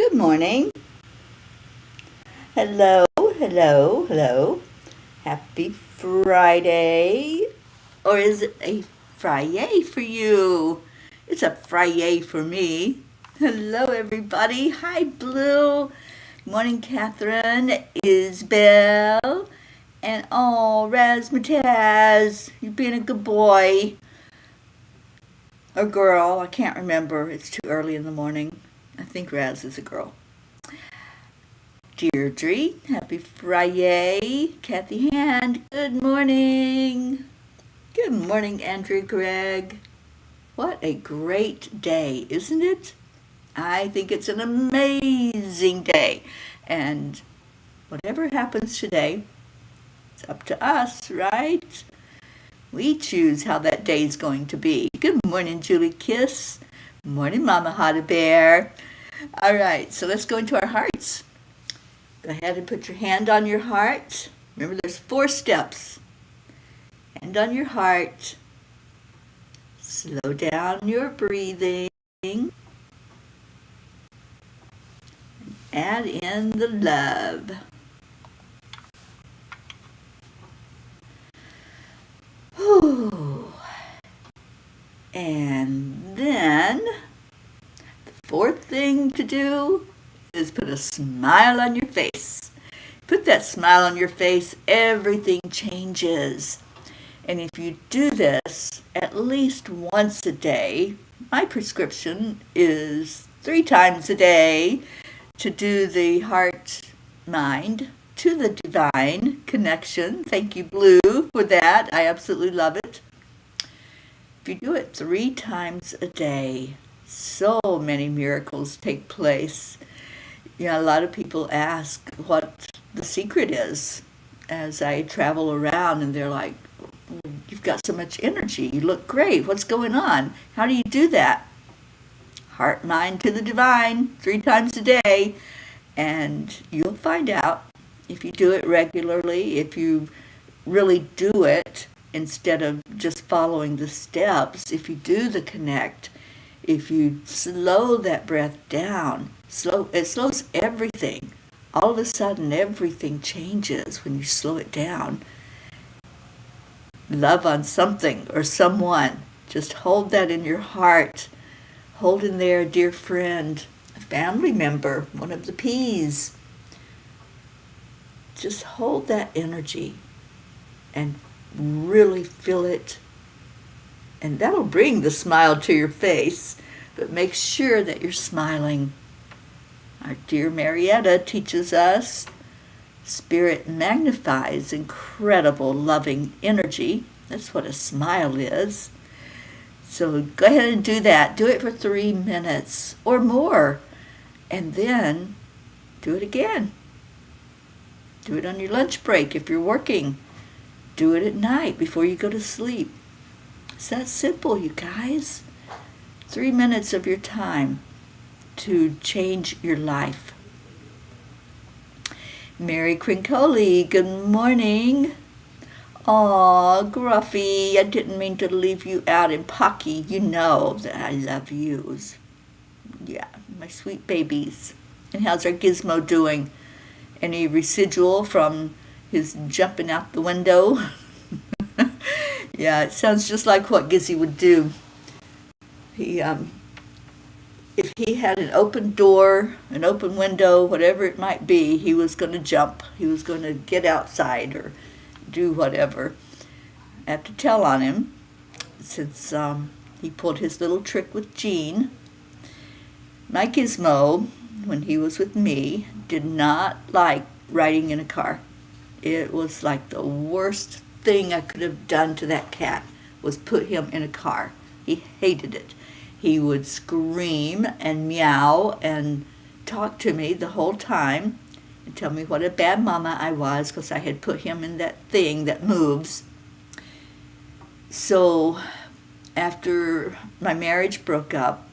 Good morning. Hello, hello, hello. Happy Friday. Or is it a Friday for you? It's a Friday for me. Hello, everybody. Hi, Blue. Good morning, Catherine, Isabel, and Razzmatazz. You being a good boy. Or girl. I can't remember. It's too early in the morning. I think Raz is a girl. Deirdre, happy Friday. Kathy Hand, good morning. Good morning, Andrew Gregg. What a great day, isn't it? I think it's an amazing day. And whatever happens today, it's up to us, right? We choose how that day is going to be. Good morning, Julie Kiss. Morning, Mama Hada Bear. All right, so let's go into our hearts. Go ahead and put your hand on your heart. Remember, there's 4 steps. Hand on your heart. Slow down your breathing. Add in the love. Whew. And then, the 4th thing to do is put a smile on your face. Put that smile on your face, everything changes. And if you do this at least once a day, my prescription is 3 times a day to do the heart-mind to the divine connection. Thank you, Blue, for that. I absolutely love it. If you do it 3 times a day, so many miracles take place. A lot of people ask what the secret is as I travel around, and they're like, you've got so much energy. You look great. What's going on? How do you do that? Heart, mind to the divine 3 times a day. And you'll find out if you do it regularly, if you really do it instead of just following the steps, if you do the connect, if you slow that breath down, it slows everything. All of a sudden, everything changes when you slow it down. Love on something or someone. Just hold that in your heart. Hold in there a dear friend, a family member, one of the P's. Just hold that energy and really feel it. And that'll bring the smile to your face. But make sure that you're smiling. Our dear Marietta teaches us Spirit magnifies incredible loving energy. That's what a smile is. So go ahead and do that. Do it for 3 minutes or more. And then do it again. Do it on your lunch break if you're working. Do it at night before you go to sleep. It's that simple, you guys. 3 minutes of your time to change your life. Mary Crincoli, good morning. Aw, Gruffy, I didn't mean to leave you out in Pocky. You know that I love yous. Yeah, my sweet babies. And how's our Gizmo doing? Any residual from his jumping out the window? Yeah, it sounds just like what Gizzy would do. If he had an open door, an open window, whatever it might be, he was going to jump. He was going to get outside or do whatever. I have to tell on him since he pulled his little trick with Jean. My Gizmo, when he was with me, did not like riding in a car. It was like the worst thing I could have done to that cat was put him in a car. He hated it. He would scream and meow and talk to me the whole time and tell me what a bad mama I was because I had put him in that thing that moves. So after my marriage broke up,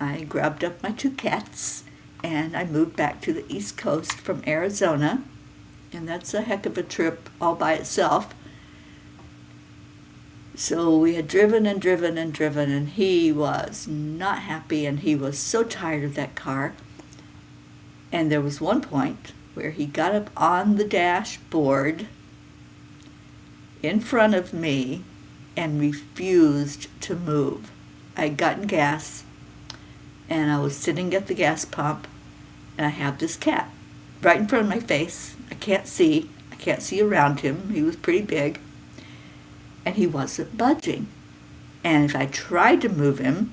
I grabbed up my 2 cats and I moved back to the East Coast from Arizona. And that's a heck of a trip all by itself. So we had driven and driven and driven, and he was not happy, and he was so tired of that car. And there was one point where he got up on the dashboard in front of me and refused to move. I had gotten gas, and I was sitting at the gas pump, and I have this cat right in front of my face. I can't see around him. He was pretty big, and he wasn't budging. And if I tried to move him,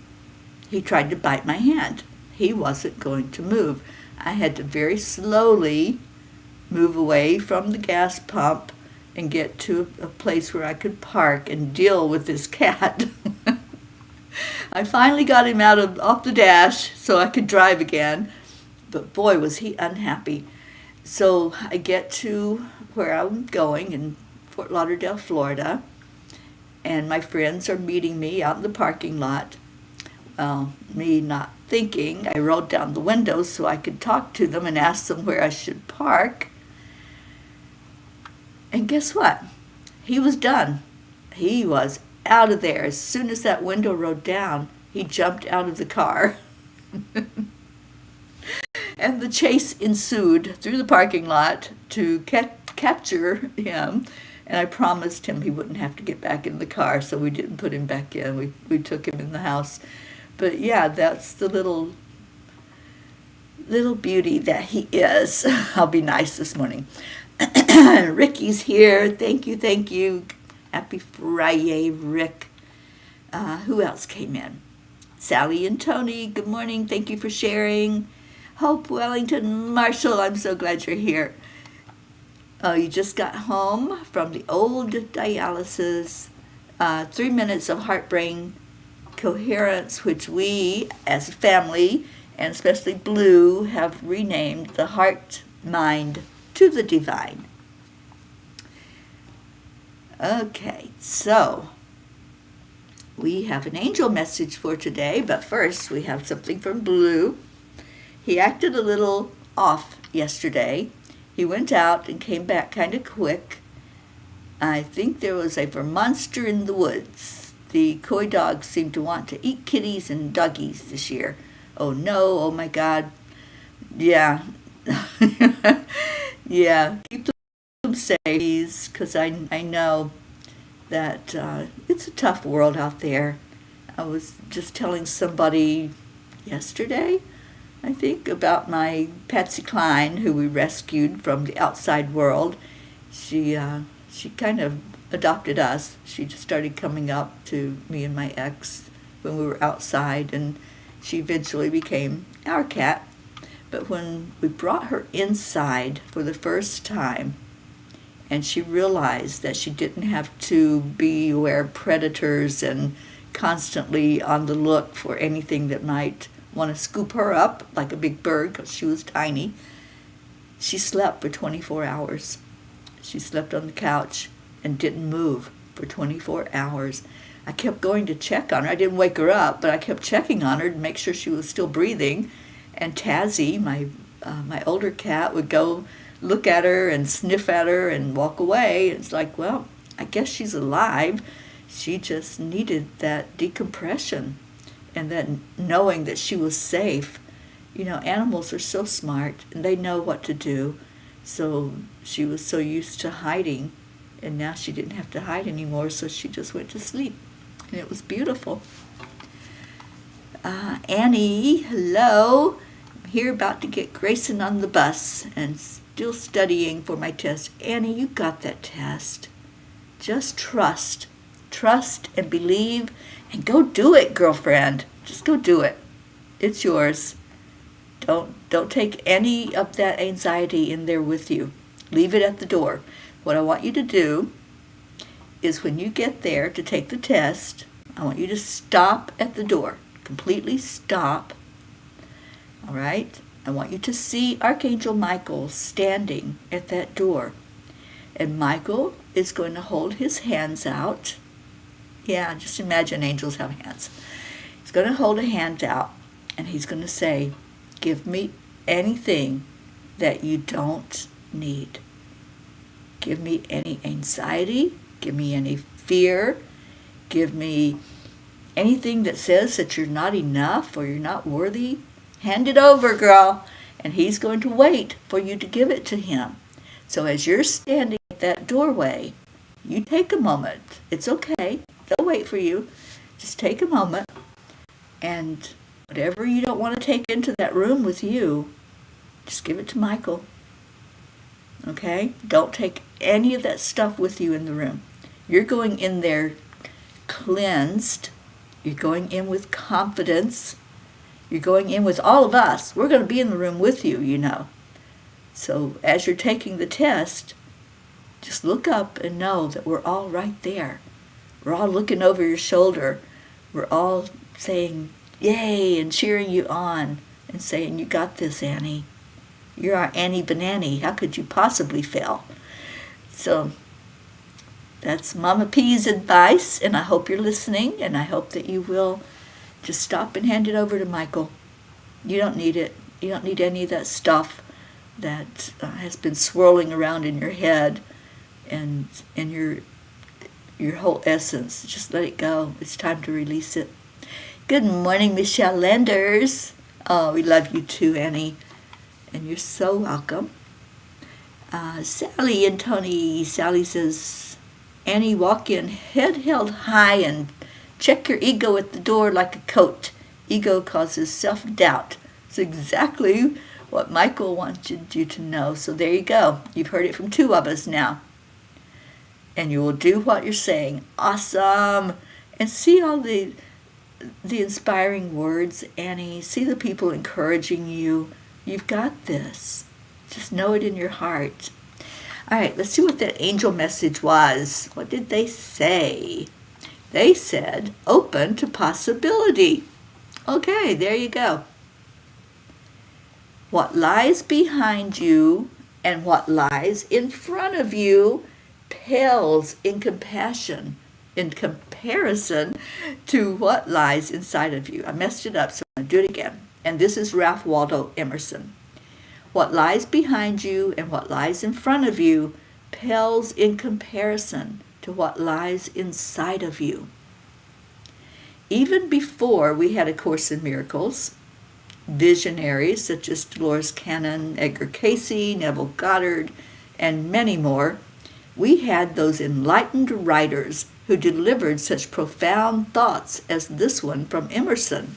he tried to bite my hand. He wasn't going to move. I had to very slowly move away from the gas pump and get to a place where I could park and deal with this cat. I finally got him off the dash so I could drive again, but boy, was he unhappy. So I get to where I'm going in Fort Lauderdale, Florida, and my friends are meeting me out in the parking lot. Well, me not thinking, I rolled down the window so I could talk to them and ask them where I should park. And guess what? He was done. He was out of there. As soon as that window rolled down, he jumped out of the car. And the chase ensued through the parking lot to capture him. And I promised him he wouldn't have to get back in the car, so we didn't put him back in. We took him in the house. But yeah, that's the little beauty that he is. I'll be nice this morning. Ricky's here. Thank you. Happy Friday, Rick. Who else came in? Sally and Tony, good morning. Thank you for sharing. Hope Wellington, Marshall, I'm so glad you're here. Oh, you just got home from the old dialysis. 3 minutes of heart-brain coherence, which we, as a family, and especially Blue, have renamed the heart-mind to the divine. Okay, so we have an angel message for today, but first we have something from Blue. He acted a little off yesterday. He went out and came back kind of quick. I think there was a monster in the woods. The coy dogs seem to want to eat kitties and doggies this year. Oh no, oh my God. Yeah. Yeah, keep them safe, because I know that it's a tough world out there. I was just telling somebody yesterday, I think, about my Patsy Cline, who we rescued from the outside world. She kind of adopted us. She just started coming up to me and my ex when we were outside, and she eventually became our cat. But when we brought her inside for the first time, and she realized that she didn't have to be aware of predators and constantly on the look for anything that might want to scoop her up like a big bird, because she was tiny, she slept for 24 hours. She slept on the couch and didn't move for 24 hours. I kept going to check on her. I didn't wake her up, but I kept checking on her to make sure she was still breathing. And Tazzy, my older cat, would go look at her and sniff at her and walk away. It's like, well, I guess she's alive. She just needed that decompression and that knowing that she was safe. You know, animals are so smart and they know what to do. So she was so used to hiding, and now she didn't have to hide anymore, so she just went to sleep. And it was beautiful. Annie, hello. I'm here about to get Grayson on the bus and still studying for my test. Annie, you got that test. Just trust. Trust and believe and go do it, girlfriend. Just go do it. It's yours. Don't take any of that anxiety in there with you. Leave it at the door. What I want you to do is when you get there to take the test, I want you to stop at the door. Completely stop. All right? I want you to see Archangel Michael standing at that door. And Michael is going to hold his hands out. Yeah, just imagine angels have hands. He's going to hold a hand out, and he's going to say, give me anything that you don't need. Give me any anxiety. Give me any fear. Give me anything that says that you're not enough or you're not worthy. Hand it over, girl. and he's going to wait for you to give it to him. So as you're standing at that doorway, you take a moment. It's okay. They'll wait for you. Just take a moment, and whatever you don't want to take into that room with you, just give it to Michael. Okay? Don't take any of that stuff with you in the room. You're going in there cleansed. You're going in with confidence. You're going in with all of us. We're going to be in the room with you, you know. So as you're taking the test, just look up and know that we're all right there. We're all looking over your shoulder. We're all saying, yay, and cheering you on and saying, you got this, Annie. You're our Annie Banani. How could you possibly fail? So that's Mama P's advice, and I hope you're listening, and I hope that you will just stop and hand it over to Michael. You don't need it. You don't need any of that stuff that has been swirling around in your head and in your whole essence. Just let it go. It's time to release it. Good morning, Michelle Landers. Oh, we love you too, Annie. And you're so welcome. Sally and Tony. Sally says, Annie, walk in head held high and check your ego at the door like a coat. Ego causes self-doubt. It's exactly what Michael wanted you to know. So there you go. You've heard it from two of us now. And you will do what you're saying. Awesome. And see all the inspiring words, Annie. See the people encouraging you. You've got this. Just know it in your heart. All right, let's see what that angel message was. What did they say? They said, open to possibility. Okay, there you go. What lies behind you and what lies in front of you pales in comparison to what lies inside of you. I messed it up, so I'm going to do it again. And this is Ralph Waldo Emerson. What lies behind you and what lies in front of you pales in comparison to what lies inside of you. Even before we had A Course in Miracles, visionaries such as Dolores Cannon, Edgar Cayce, Neville Goddard, and many more, we had those enlightened writers who delivered such profound thoughts as this one from Emerson.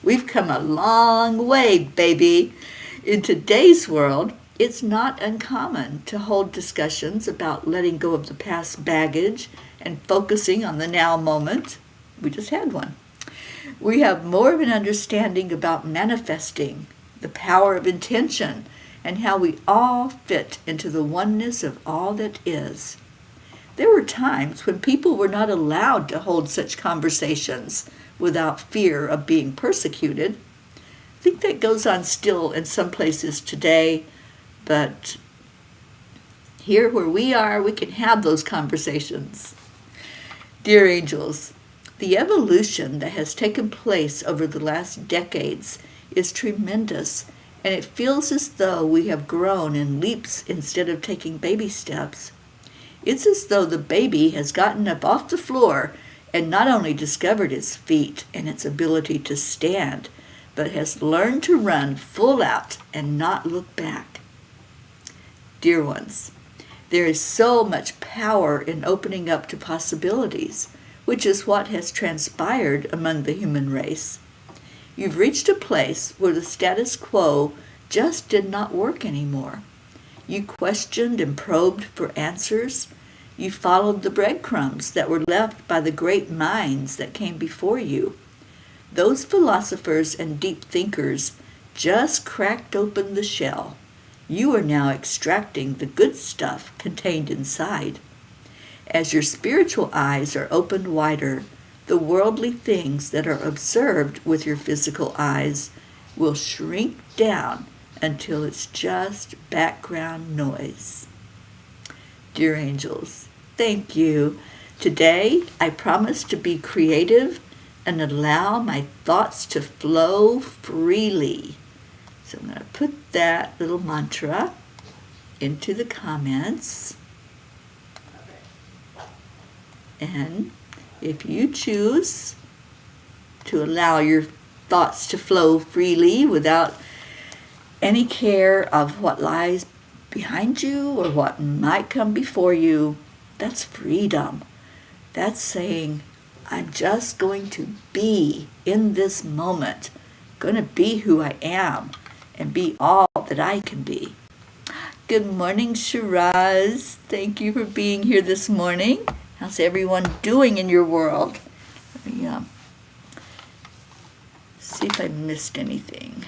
We've come a long way, baby. In today's world, it's not uncommon to hold discussions about letting go of the past baggage and focusing on the now moment. We just had one. We have more of an understanding about manifesting, the power of intention, and how we all fit into the oneness of all that is. There were times when people were not allowed to hold such conversations without fear of being persecuted. I think that goes on still in some places today, but here where we are, we can have those conversations. Dear angels, the evolution that has taken place over the last decades is tremendous, and it feels as though we have grown in leaps instead of taking baby steps. It's as though the baby has gotten up off the floor and not only discovered its feet and its ability to stand, but has learned to run full out and not look back. Dear ones, there is so much power in opening up to possibilities, which is what has transpired among the human race. You've reached a place where the status quo just did not work anymore. You questioned and probed for answers. You followed the breadcrumbs that were left by the great minds that came before you. Those philosophers and deep thinkers just cracked open the shell. You are now extracting the good stuff contained inside. As your spiritual eyes are opened wider, the worldly things that are observed with your physical eyes will shrink down until it's just background noise. Dear angels, thank you. Today, I promise to be creative and allow my thoughts to flow freely. So I'm going to put that little mantra into the comments. And if you choose to allow your thoughts to flow freely without any care of what lies behind you or what might come before you. That's freedom. That's saying, I'm just going to be in this moment, going to be who I am and be all that I can be. Good morning, Shiraz. Thank you for being here this morning. How's everyone doing in your world? Let me see if I missed anything.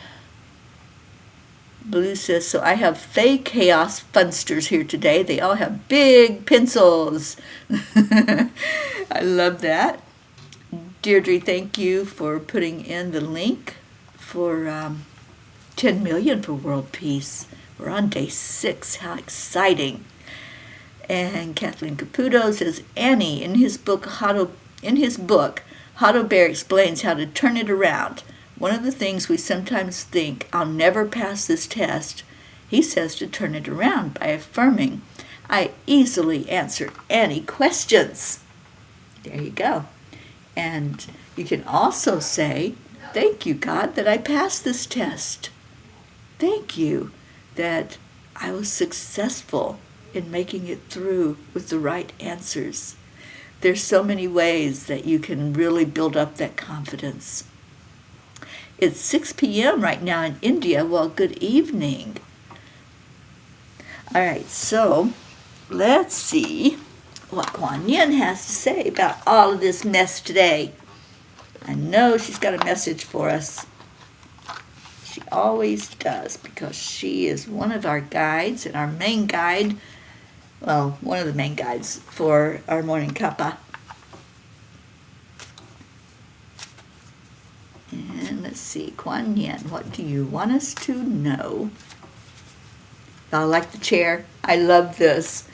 Blue says, so I have Faye Chaos Funsters here today. They all have big pencils. I love that. Deirdre, thank you for putting in the link for 10 million for world peace. We're on day 6. How exciting. And Kathleen Caputo says, Annie, in his book, Otto Bear explains how to turn it around. One of the things we sometimes think, I'll never pass this test, he says to turn it around by affirming, I easily answer any questions. There you go. And you can also say, thank you, God, that I passed this test. Thank you that I was successful in making it through with the right answers. There's so many ways that you can really build up that confidence. It's 6 p.m. right now in India. Well, good evening. All right, so let's see what Kuan Yin has to say about all of this mess today. I know she's got a message for us. She always does, because she is one of our guides and our main guide, well, one of the main guides for our morning kappa. And let's see, Kuan Yin, what do you want us to know? I like the chair. I love this.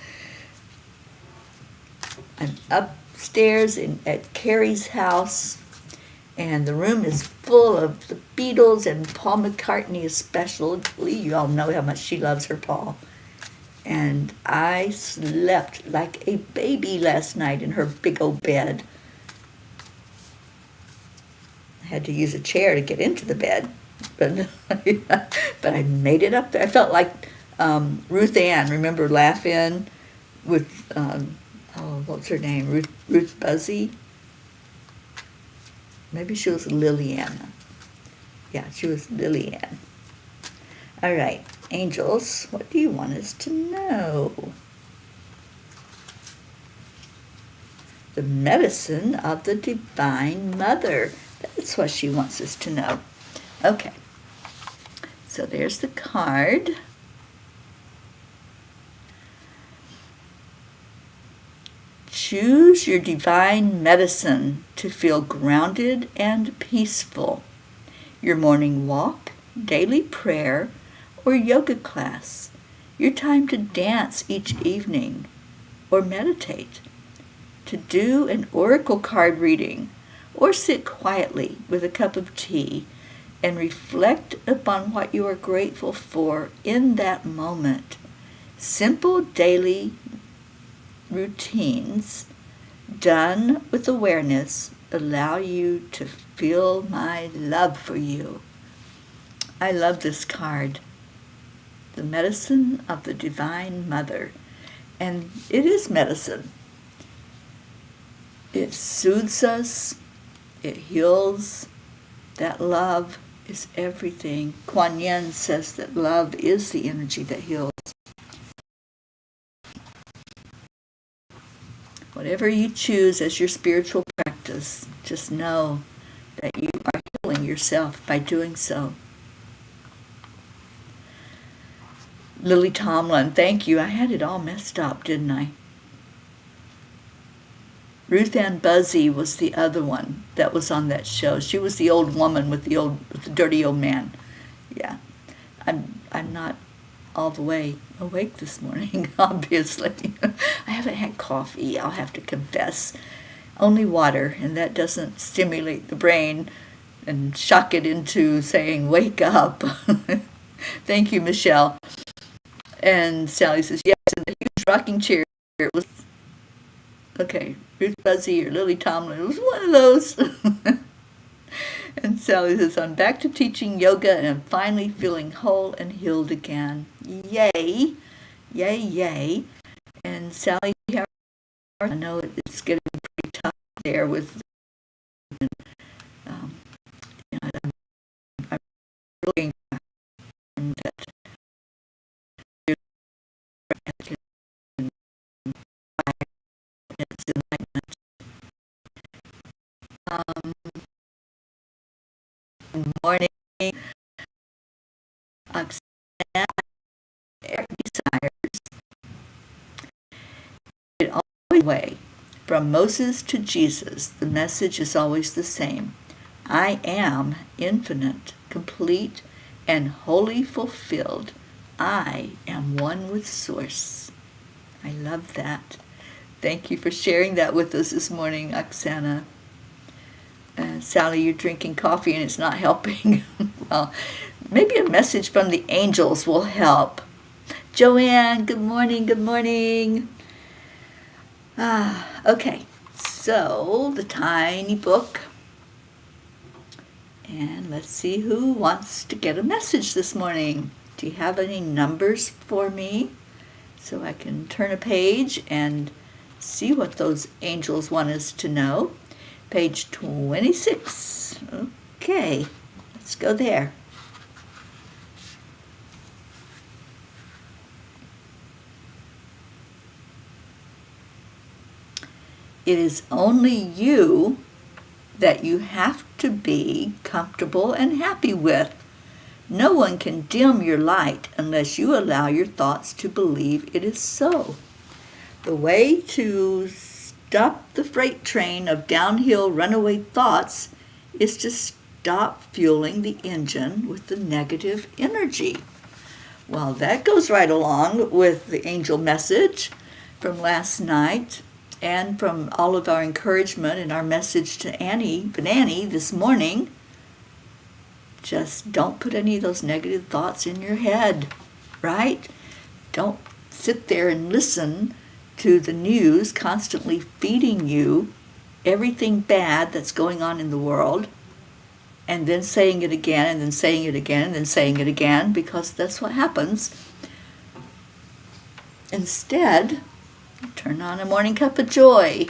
I'm upstairs at Carrie's house, and the room is full of the Beatles and Paul McCartney especially. You all know how much she loves her Paul. And I slept like a baby last night in her big old bed. I had to use a chair to get into the bed, but I made it up there. I felt like Ruth Ann, remember Laugh In with, what's her name, Ruth Buzzy? Maybe she was Lillian. Yeah, she was Lillian. All right, angels, what do you want us to know? The medicine of the Divine Mother. That's what she wants us to know. Okay, so there's the card. Choose your divine medicine to feel grounded and peaceful. Your morning walk, daily prayer, or yoga class. Your time to dance each evening or meditate. To do an oracle card reading or sit quietly with a cup of tea and reflect upon what you are grateful for in that moment. Simple daily routines done with awareness allow you to feel my love for you. I love this card. The medicine of the Divine Mother. And it is medicine. It soothes us. It heals. That love is everything. Kuan Yin says that love is the energy that heals. Whatever you choose as your spiritual practice, just know that you are healing yourself by doing so. Lily Tomlin, thank you. I had it all messed up, didn't I? Ruth Ann Buzzy was the other one that was on that show. She was the old woman with the dirty old man. Yeah, I'm not all the way awake this morning, obviously. I haven't had coffee, I'll have to confess. Only water, and that doesn't stimulate the brain and shock it into saying, wake up. Thank you, Michelle. And Sally says, yes, in the huge rocking chair. It was, okay, Ruth Buzzy or Lily Tomlin. It was one of those. And Sally says, I'm back to teaching yoga and I'm finally feeling whole and healed again. Yay, yay, yay. And Sally, I know it's getting pretty tough there with, I'm really that good morning, Oksana, desires. It always way. From Moses to Jesus, the message is always the same. I am infinite, complete, and wholly fulfilled. I am one with Source. I love that. Thank you for sharing that with us this morning, Oksana. Sally, you're drinking coffee and it's not helping. Well, maybe a message from the angels will help. Joanne, good morning, good morning. Okay, so the tiny book. And let's see who wants to get a message this morning. Do you have any numbers for me so I can turn a page and see what those angels want us to know? Page 26. Okay, let's go there. It is only you that you have to be comfortable and happy with. No one can dim your light unless you allow your thoughts to believe it is so. The way to stop the freight train of downhill runaway thoughts is to stop fueling the engine with the negative energy. Well, that goes right along with the angel message from last night and from all of our encouragement and our message to Annie this morning. Just don't put any of those negative thoughts in your head, right? Don't sit there and listen to the news constantly feeding you everything bad that's going on in the world and then saying it again and then saying it again and then saying it again, because that's what happens. Instead, turn on a morning cup of joy.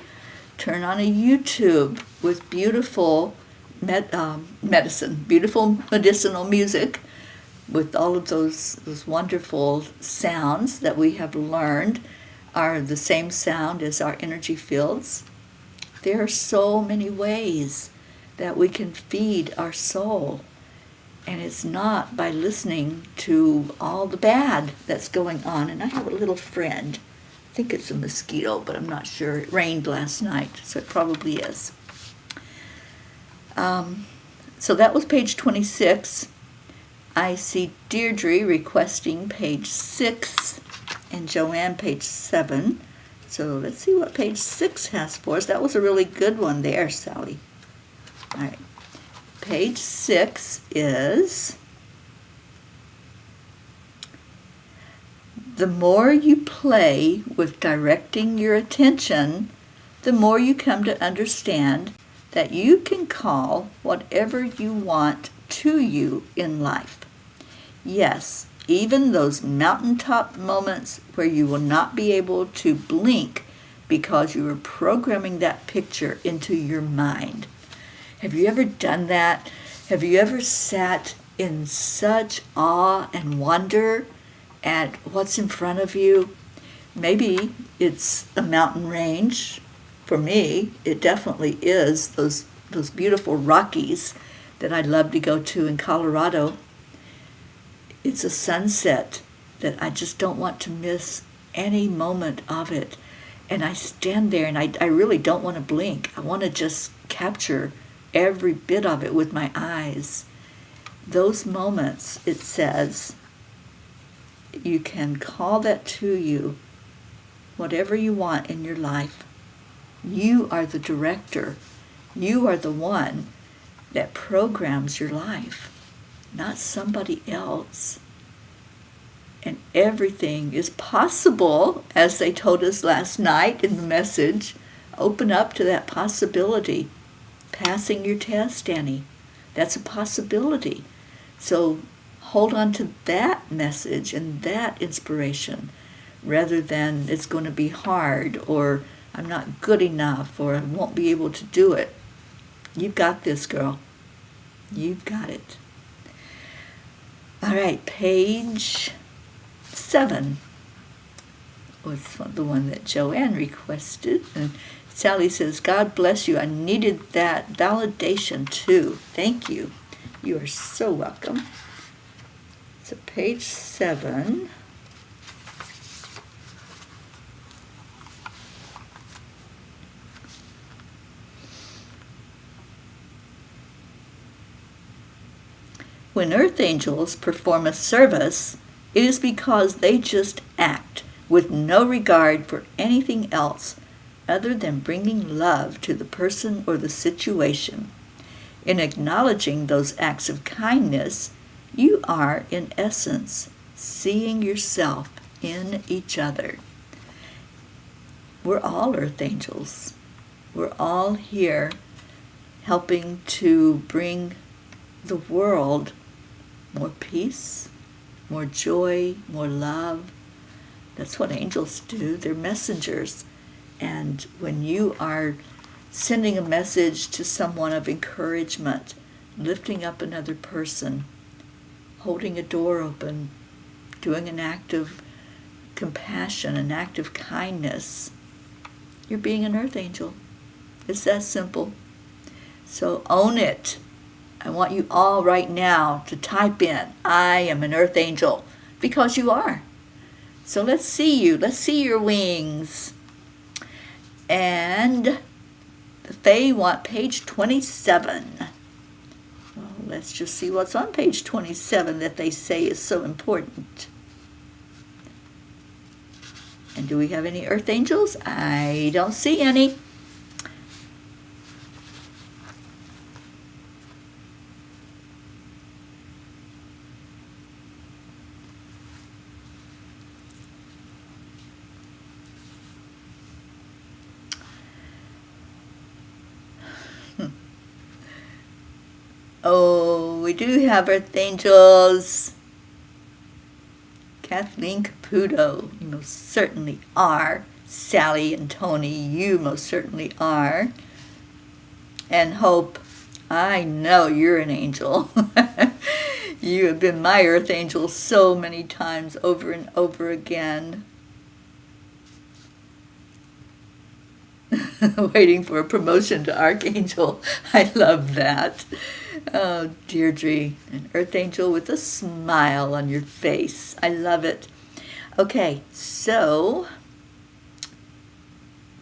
Turn on a YouTube with beautiful beautiful medicinal music with all of those wonderful sounds that we have learned are the same sound as our energy fields. There are so many ways that we can feed our soul, and it's not by listening to all the bad that's going on. And I have a little friend, I think it's a mosquito, but I'm not sure. It rained last night, so it probably is. So that was page 26. I see Deirdre requesting page 6 and Joanne page 7. So let's see what page 6 has for us. That was a really good one there, Sally. All right. Page 6 is, the more you play with directing your attention, the more you come to understand that you can call whatever you want to you in life. Yes, even those mountaintop moments where you will not be able to blink because you are programming that picture into your mind. Have you ever done that? Have you ever sat in such awe and wonder at what's in front of you? Maybe it's a mountain range. For me, it definitely is those beautiful Rockies that I'd love to go to in Colorado. It's a sunset that I just don't want to miss any moment of it. And I stand there and I really don't want to blink. I want to just capture every bit of it with my eyes. Those moments, it says, you can call that to you, whatever you want in your life. You are the director. You are the one that programs your life, not somebody else. And everything is possible, as they told us last night in the message. Open up to that possibility. Passing your test, Annie. That's a possibility. So hold on to that message and that inspiration rather than it's going to be hard or I'm not good enough or I won't be able to do it. You've got this, girl. You've got it. All right, page 7 was the one that Joanne requested. And Sally says, God bless you. I needed that validation too. Thank you. You are so welcome. So page 7. When earth angels perform a service, it is because they just act with no regard for anything else other than bringing love to the person or the situation. In acknowledging those acts of kindness, you are, in essence, seeing yourself in each other. We're all earth angels. We're all here helping to bring the world more peace, more joy, more love. That's what angels do. They're messengers. And when you are sending a message to someone of encouragement, lifting up another person, holding a door open, doing an act of compassion, an act of kindness, you're being an earth angel. It's that simple. So own it. I want you all right now to type in, I am an earth angel, because you are. So let's see you. Let's see your wings. And the Fae want page 27. Well, let's just see what's on page 27 that they say is so important. And do we have any earth angels? I don't see any. Oh, we do have earth angels. Kathleen Caputo, you most certainly are. Sally and Tony, you most certainly are. And Hope, I know you're an angel. You have been my earth angel so many times over and over again. Waiting for a promotion to Archangel. I love that. Oh, Deirdre, an earth angel with a smile on your face. I love it. Okay, so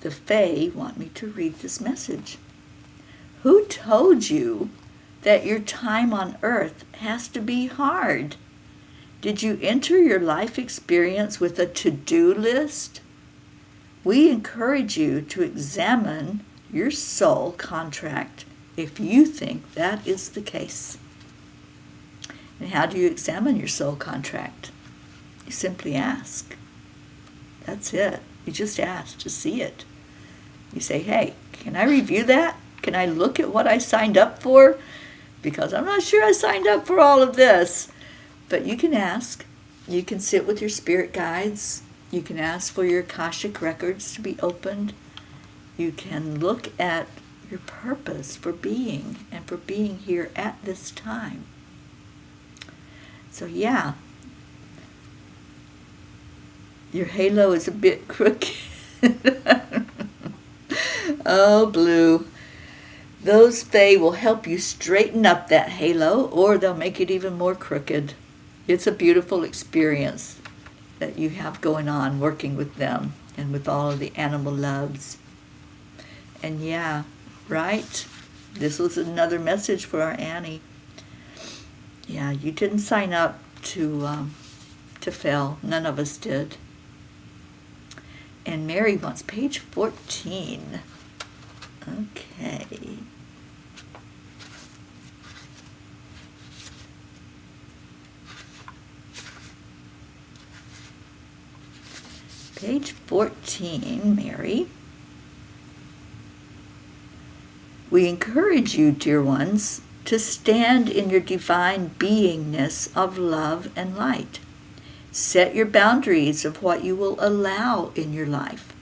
the Fae want me to read this message. Who told you that your time on earth has to be hard? Did you enter your life experience with a to-do list? We encourage you to examine your soul contract if you think that is the case. And how do you examine your soul contract? You simply ask. That's it. You just ask to see it. You say, hey, can I review that? Can I look at what I signed up for? Because I'm not sure I signed up for all of this. But you can ask. You can sit with your spirit guides. You can ask for your Akashic records to be opened. You can look at your purpose for being and for being here at this time. So yeah, your halo is a bit crooked. Oh, Blue. Those Fae will help you straighten up that halo, or they'll make it even more crooked. It's a beautiful experience that you have going on working with them and with all of the animal loves. And yeah, right? This was another message for our Annie. Yeah, you didn't sign up to fail. None of us did. And Mary wants page 14. Okay. Page 14, Mary. We encourage you, dear ones, to stand in your divine beingness of love and light. Set your boundaries of what you will allow in your life.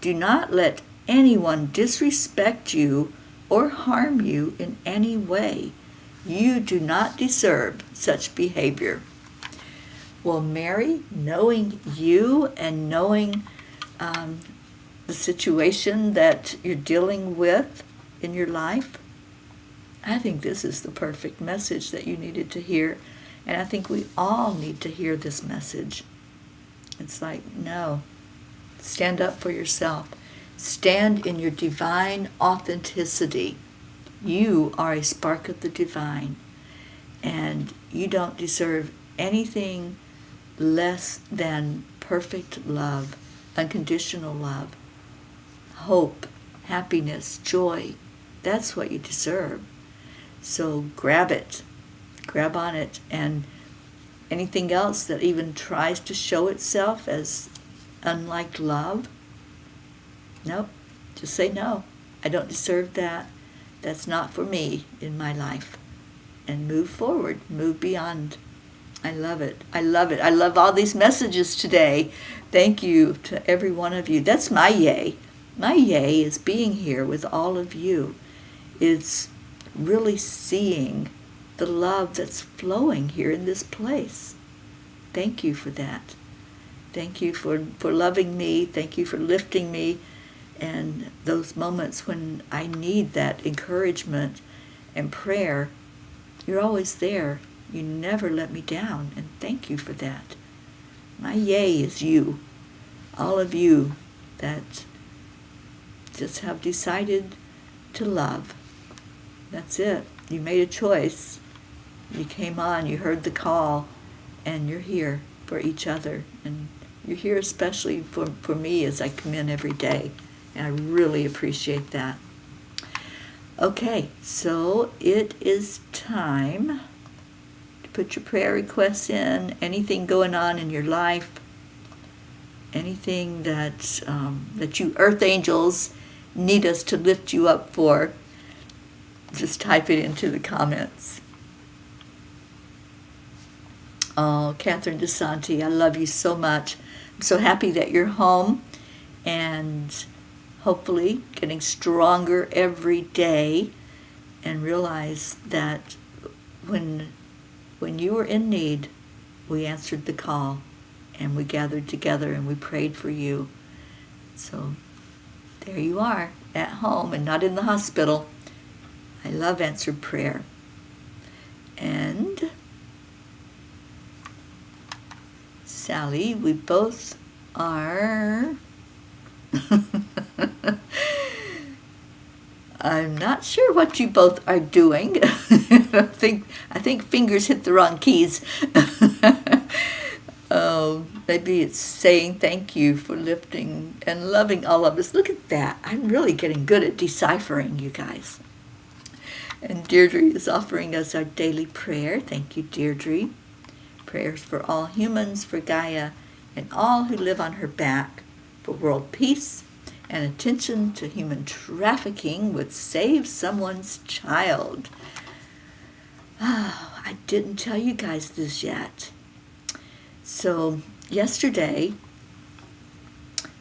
Do not let anyone disrespect you or harm you in any way. You do not deserve such behavior. Well, Mary, knowing you and knowing the situation that you're dealing with in your life, I think this is the perfect message that you needed to hear. And I think we all need to hear this message. It's like, no, stand up for yourself. Stand in your divine authenticity. You are a spark of the divine, and you don't deserve anything less than perfect love, unconditional love, hope, happiness, joy. That's what you deserve. So grab it, grab on it, and anything else that even tries to show itself as unlike love, nope, just say no. I don't deserve that. That's not for me in my life. And move forward, move beyond. I love it. I love it. I love all these messages today. Thank you to every one of you. That's my yay. My yay is being here with all of you. It's really seeing the love that's flowing here in this place. Thank you for that. Thank you for loving me. Thank you for lifting me. And those moments when I need that encouragement and prayer, you're always there. You never let me down, and thank you for that. My yay is you, all of you that just have decided to love. That's it. You made a choice. You came on, you heard the call, and you're here for each other. And you're here especially for me as I come in every day. And I really appreciate that. Okay, so it is time to put your prayer requests in, anything going on in your life, anything that you earth angels need us to lift you up for. Just type it into the comments. Oh, Catherine DeSanti, I love you so much. I'm so happy that you're home and hopefully getting stronger every day, and realize that when you were in need, we answered the call and we gathered together and we prayed for you. So there you are at home and not in the hospital. I love answered prayer. And Sally, we both are I'm not sure what you both are doing. I think fingers hit the wrong keys. Oh, maybe it's saying thank you for lifting and loving all of us. Look at that. I'm really getting good at deciphering, you guys. And Deirdre is offering us our daily prayer. Thank you, Deirdre. Prayers for all humans, for Gaia, and all who live on her back, for world peace, and attention to human trafficking would save someone's child. Oh, I didn't tell you guys this yet. So yesterday,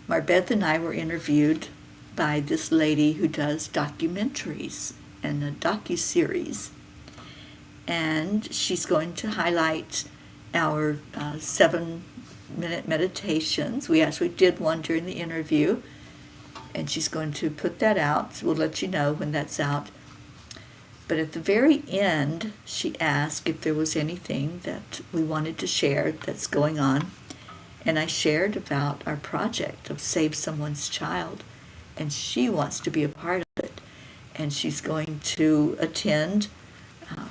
Marbeth and I were interviewed by this lady who does documentaries and a docuseries. And she's going to highlight our 7-minute meditations. We actually did one during the interview, and she's going to put that out. We'll let you know when that's out. But at the very end, she asked if there was anything that we wanted to share that's going on. And I shared about our project of Save Someone's Child. And she wants to be a part of it. And she's going to attend,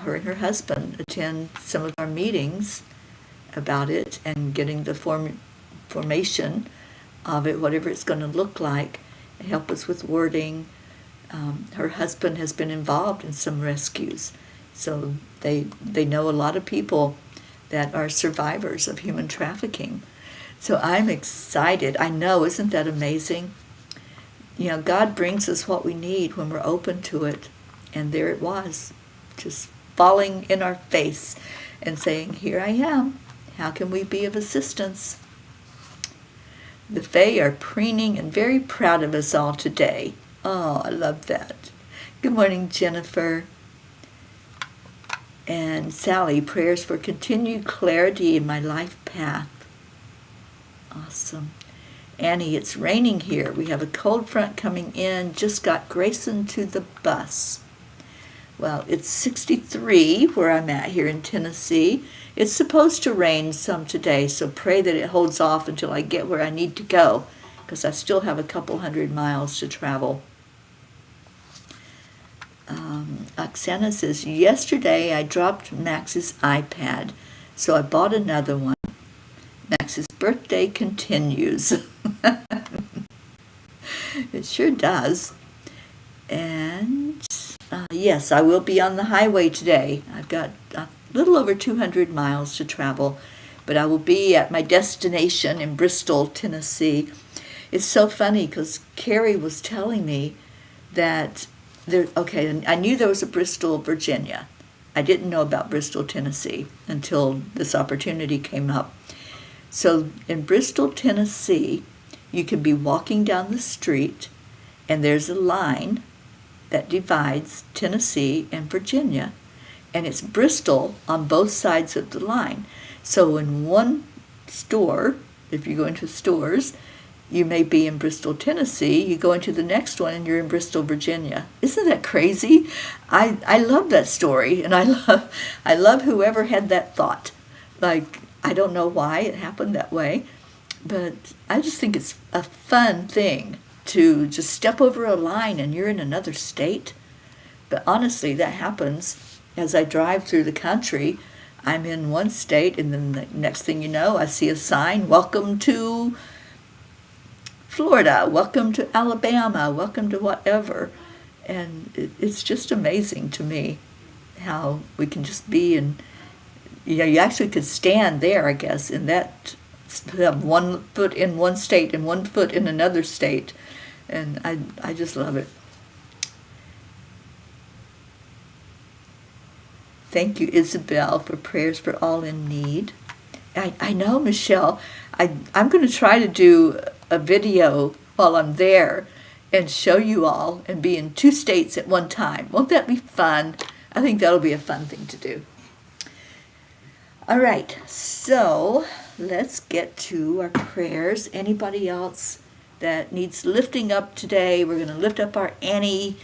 her and her husband, attend some of our meetings about it and getting the formation of it, whatever it's going to look like, and help us with wording. Her husband has been involved in some rescues, so they know a lot of people that are survivors of human trafficking. So I'm excited. I know, isn't that amazing? You know, God brings us what we need when we're open to it, and there it was, just falling in our face and saying, here I am. How can we be of assistance? The Fae are preening and very proud of us all today. Oh, I love that. Good morning, Jennifer. And Sally, prayers for continued clarity in my life path. Awesome. Annie, it's raining here. We have a cold front coming in. Just got Grayson to the bus. Well, it's 63 where I'm at here in Tennessee. It's supposed to rain some today, so pray that it holds off until I get where I need to go, because I still have a couple 100 miles to travel. Oksana says, yesterday I dropped Max's iPad, so I bought another one. Max's birthday continues. It sure does. And yes, I will be on the highway today. I've got a little over 200 miles to travel, but I will be at my destination in Bristol, Tennessee. It's so funny because Carrie was telling me that I knew there was a Bristol, Virginia. I didn't know about Bristol, Tennessee until this opportunity came up. So in Bristol, Tennessee, you can be walking down the street and there's a line that divides Tennessee and Virginia, and it's Bristol on both sides of the line. So in one store, if you go into stores, you may be in Bristol, Tennessee. You go into the next one and you're in Bristol, Virginia. Isn't that crazy? I love that story, and I love whoever had that thought. Like, I don't know why it happened that way, but I just think it's a fun thing to just step over a line and you're in another state. But honestly, that happens as I drive through the country. I'm in one state, and then the next thing you know, I see a sign, welcome to Florida, welcome to Alabama, welcome to whatever. And it's just amazing to me how we can just be in, you actually could stand there, I guess, in that, have 1 foot in one state and 1 foot in another state. And I just love it. Thank you, Isabel, for prayers for all in need. I know, Michelle, I'm going to try to do a video while I'm there and show you all and be in 2 states at one time. Won't that be fun? I think that'll be a fun thing to do. All right, so let's get to our prayers. Anybody else that needs lifting up today? We're going to lift up our Annie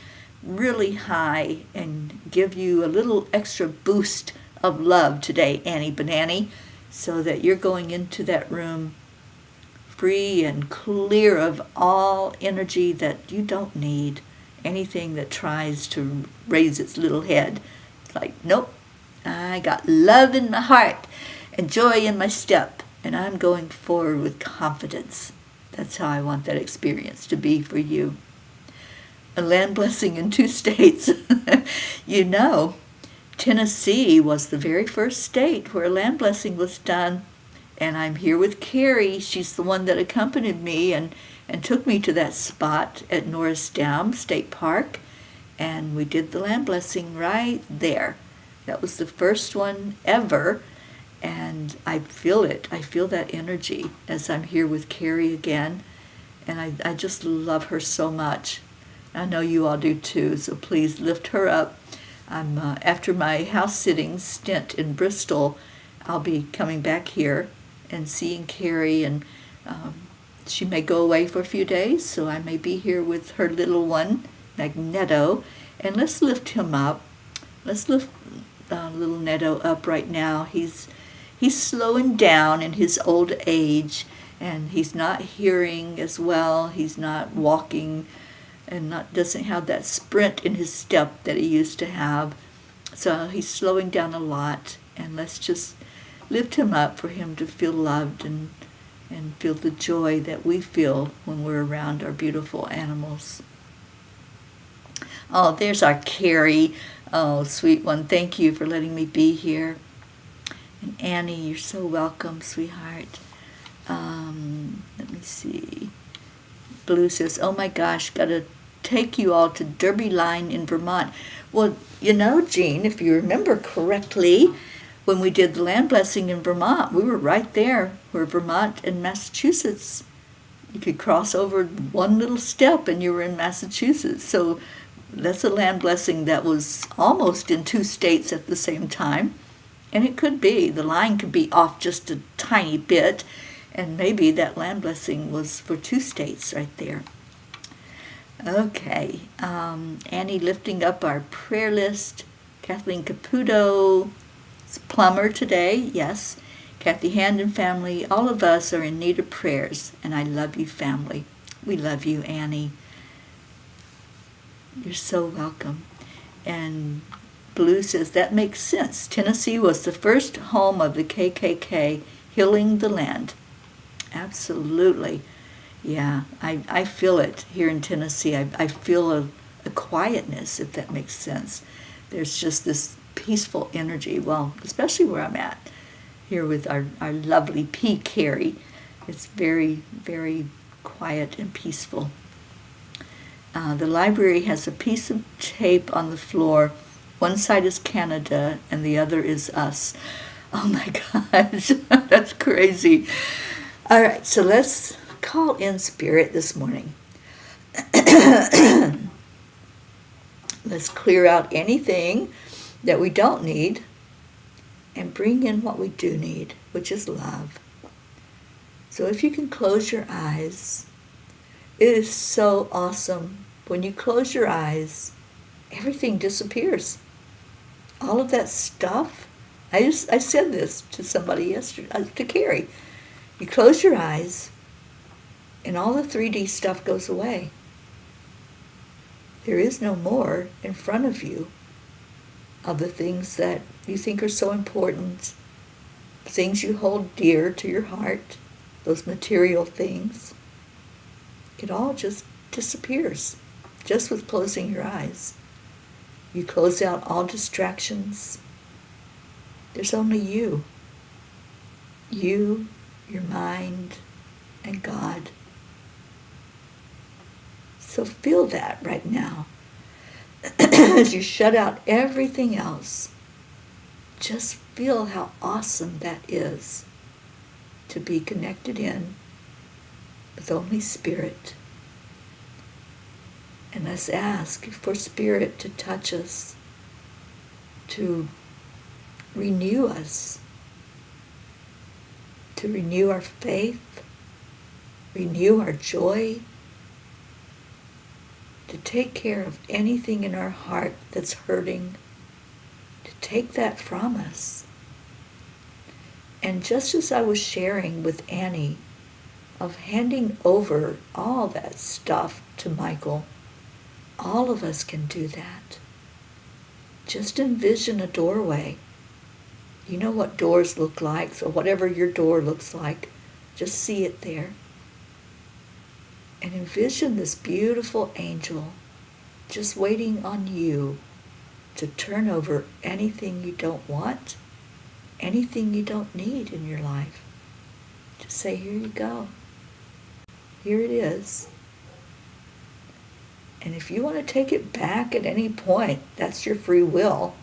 really high and give you a little extra boost of love today, Annie Banani, so that you're going into that room free and clear of all energy that you don't need, anything that tries to raise its little head. It's like, nope, I got love in my heart and joy in my step, and I'm going forward with confidence. That's how I want that experience to be for you. A land blessing in 2 states. You know, Tennessee was the very first state where a land blessing was done. And I'm here with Carrie. She's the one that accompanied me and took me to that spot at Norris Dam State Park. And we did the land blessing right there. That was the first one ever. And I feel it. I feel that energy as I'm here with Carrie again. And I just love her so much. I know you all do too, so please lift her up. I'm after my house sitting stint in Bristol, I'll be coming back here and seeing Carrie, and she may go away for a few days, so I may be here with her little one, Magneto, and let's lift him up. Let's lift little Netto up right now. He's slowing down in his old age, and he's not hearing as well. He's not walking and doesn't have that sprint in his step that he used to have. So he's slowing down a lot, and let's just lift him up for him to feel loved and feel the joy that we feel when we're around our beautiful animals. Oh, there's our Carrie. Oh, sweet one. Thank you for letting me be here. And Annie, you're so welcome, sweetheart. Let me see. Blue says, oh my gosh, gotta take you all to Derby Line in Vermont. Well, you know, Jean, if you remember correctly, when we did the land blessing in Vermont, we were right there where Vermont and Massachusetts. You could cross over one little step and you were in Massachusetts. So that's a land blessing that was almost in 2 states at the same time. And it could be, the line could be off just a tiny bit, and maybe that land blessing was for 2 states right there. Okay, Annie lifting up our prayer list. Kathleen Caputo, it's plumber today, yes. Kathy Hand and family, all of us are in need of prayers, and I love you, family. We love you, Annie. You're so welcome. And Blue says, that makes sense. Tennessee was the first home of the KKK, healing the land. Absolutely. Yeah, I feel it here in Tennessee. I feel a quietness, if that makes sense. There's just this peaceful energy, well, especially where I'm at, here with our lovely P. Carey. It's very, very quiet and peaceful. The library has a piece of tape on the floor. One side is Canada and the other is us. Oh my gosh, that's crazy. All right, so let's call in spirit this morning. Let's clear out anything that we don't need and bring in what we do need, which is love. So if you can close your eyes, it is so awesome. When you close your eyes, everything disappears. All of that stuff, I said this to somebody yesterday, to Carrie. You close your eyes, and all the 3D stuff goes away. There is no more in front of you of the things that you think are so important, things you hold dear to your heart, those material things. It all just disappears, just with closing your eyes. You close out all distractions. There's only you. You, your mind, and God. So feel that right now. As you shut out everything else, just feel how awesome that is to be connected in with only Spirit. And let's ask for Spirit to touch us, to renew us, to renew our faith, renew our joy, to take care of anything in our heart that's hurting, to take that from us. And just as I was sharing with Annie of handing over all that stuff to Michael, all of us can do that. Just envision a doorway. You know what doors look like, so whatever your door looks like, just see it there. And envision this beautiful angel just waiting on you to turn over anything you don't want, anything you don't need in your life. Just say, here you go. Here it is. And if you want to take it back at any point, that's your free will.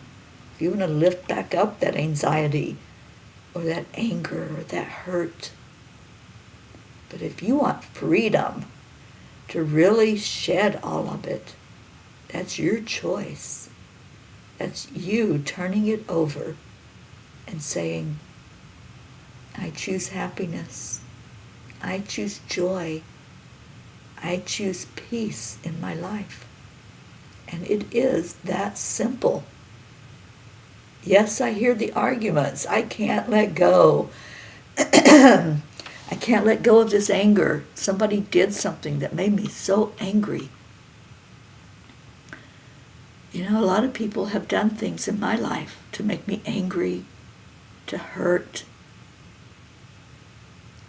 If you want to lift back up that anxiety or that anger or that hurt. But if you want freedom to really shed all of it, that's your choice. That's you turning it over and saying, I choose happiness. I choose joy. I choose peace in my life. And it is that simple. Yes, I hear the arguments. I can't let go. I can't let go of this anger. Somebody did something that made me so angry. You know, a lot of people have done things in my life to make me angry, to hurt.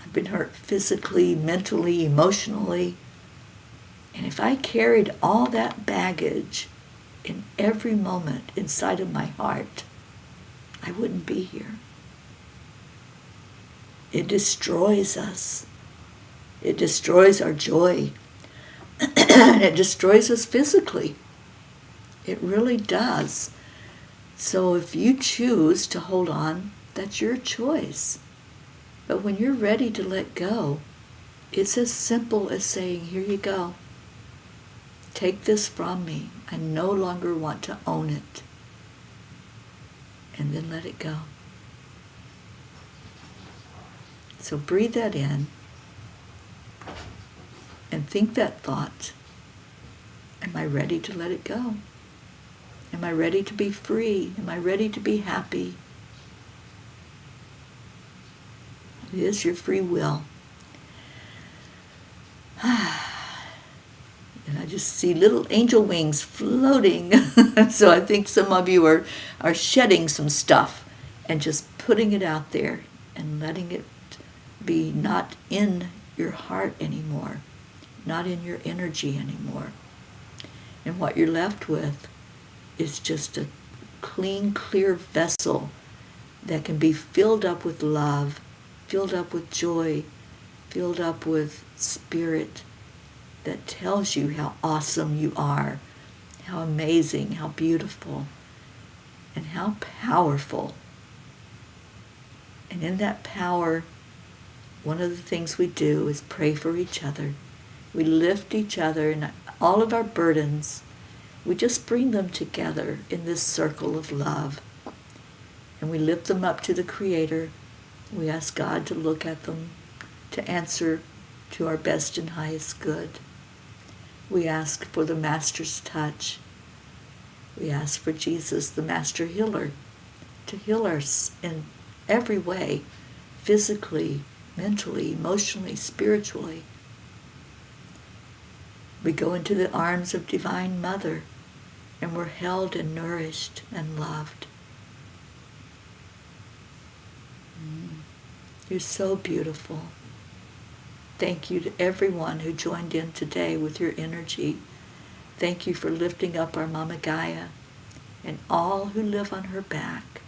I've been hurt physically, mentally, emotionally. And if I carried all that baggage in every moment inside of my heart, I wouldn't be here. It destroys us. It destroys our joy. And it destroys us physically. It really does. So if you choose to hold on, that's your choice. But when you're ready to let go, it's as simple as saying, here you go. Take this from me. I no longer want to own it. And then let it go. So breathe that in and think that thought. Am I ready to let it go? Am I ready to be free? Am I ready to be happy? It is your free will. And I just see little angel wings floating. So I think some of you are shedding some stuff and just putting it out there and letting it be not in your heart anymore, not in your energy anymore. And what you're left with is just a clean, clear vessel that can be filled up with love, filled up with joy, filled up with spirit that tells you how awesome you are, how amazing, how beautiful, and how powerful. And in that power, one of the things we do is pray for each other. We lift each other and all of our burdens. We just bring them together in this circle of love. And we lift them up to the Creator. We ask God to look at them, to answer to our best and highest good. We ask for the Master's touch. We ask for Jesus, the Master Healer, to heal us in every way, physically, mentally, emotionally, spiritually. We go into the arms of Divine Mother, and we're held and nourished and loved. You're so beautiful. Thank you to everyone who joined in today with your energy. Thank you for lifting up our Mama Gaia and all who live on her back.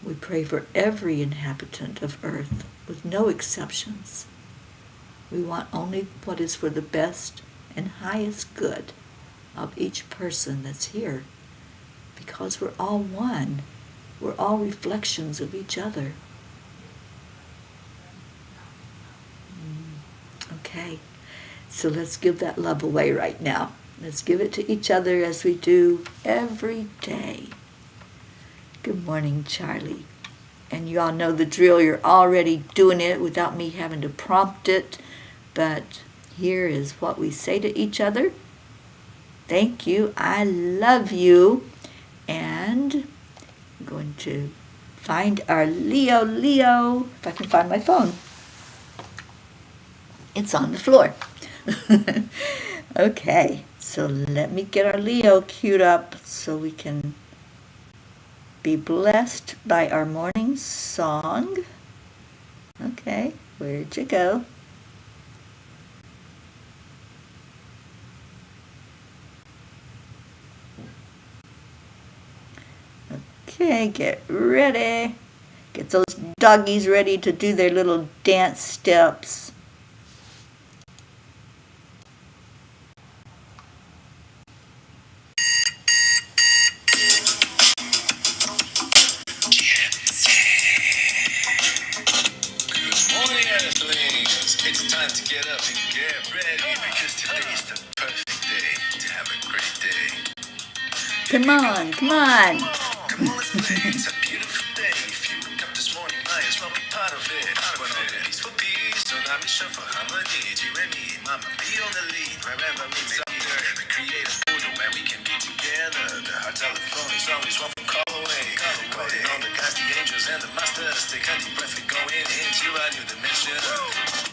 We pray for every inhabitant of Earth, with no exceptions. We want only what is for the best and highest good of each person that's here, because we're all one. We're all reflections of each other. Okay, so let's give that love away right now. Let's give it to each other as we do every day. Good morning, Charlie. And you all know the drill. You're already doing it without me having to prompt it. But here is what we say to each other. Thank you. I love you. And I'm going to find our Leo, if I can find my phone. It's on the floor. Okay, so let me get our Leo queued up so we can be blessed by our morning song. Okay, where'd you go? Okay, get ready. Get those doggies ready to do their little dance steps. It's time to get up and get ready, because today is the perfect day to have a great day. Come on, come on. Come on, let's play. It's a beautiful day. If you wake up this morning, might as well be part of it. When all the peace for peace, on our mission for harmony. You and me, mama, be on the lead. Wherever we may be, we create a border where we can be together. The heart telephone is always one phone call away. Calling on the guys, the angels, and the masters. Take a deep breath, we're going into a new dimension.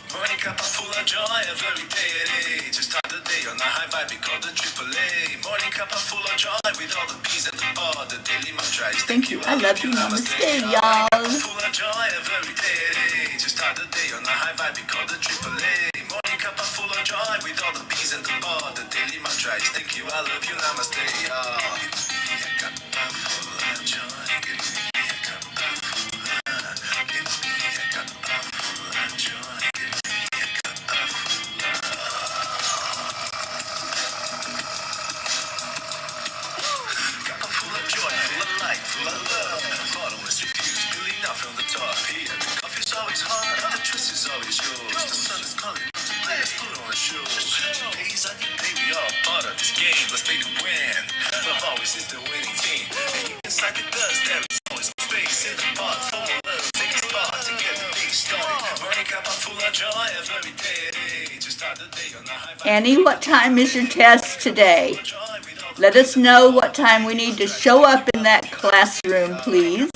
Morning cup full of joy, every day at 8. Just start the day on a high vibe, we call the AAA. Morning cup full of joy, with all the P's and the bar. The daily mantra is Thank you. I love you. Namaste, y'all. Full of joy, every day at 8. Just start the day on a high vibe, we call the AAA. Morning cup full of joy, with all the P's and the bar. The daily mantra is thank you, I love you, namaste, y'all. Give me a cup full of joy. Give me a cup full of. Give me a cup full of joy. show. Days on your day, we all part of this game. Let's play to win. Love always is the winning team. And inside the dust, there is always space in the pot. For more love, take a spot to get the day started. Running up full of joy every day. To start the day on the high vibe. Annie, what time is your test today? Let us know what time we need to show up in that classroom, please.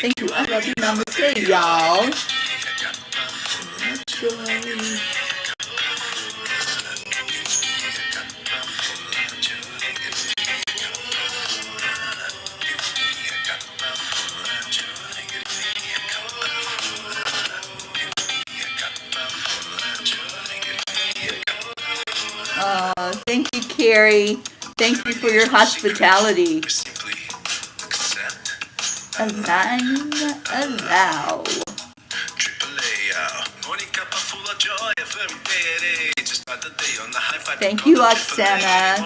Thank you. I love you. Namaste, y'all. Thank you, Carrie. Thank you for your hospitality. Align, allow. Thank you, Oksana.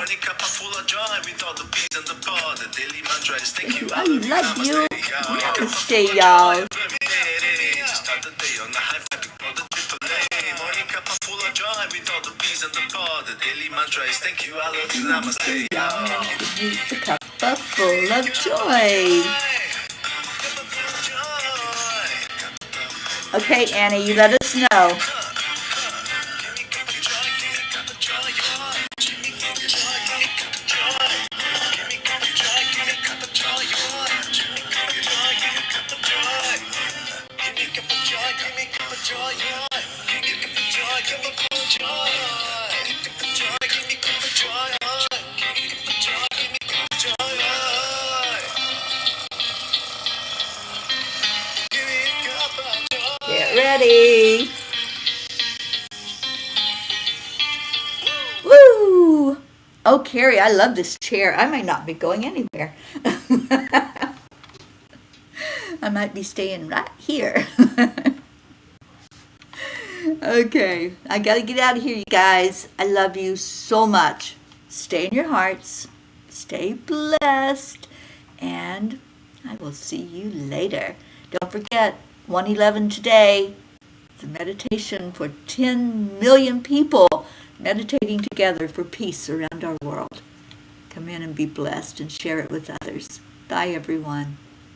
Thank you. I love you. Namaste, y'all. Thank you, I love you, namaste, y'all. The cup full of joy. Okay, Annie, you let us know. Get ready. Woo! Oh, Carrie, I love this chair. I might not be going anywhere. I might be staying right here. Okay, I gotta get out of here, you guys. I love you so much. Stay in your hearts. Stay blessed. And I will see you later. Don't forget, 111 today. It's a meditation for 10 million people meditating together for peace around our world. Come in and be blessed and share it with others. Bye, everyone.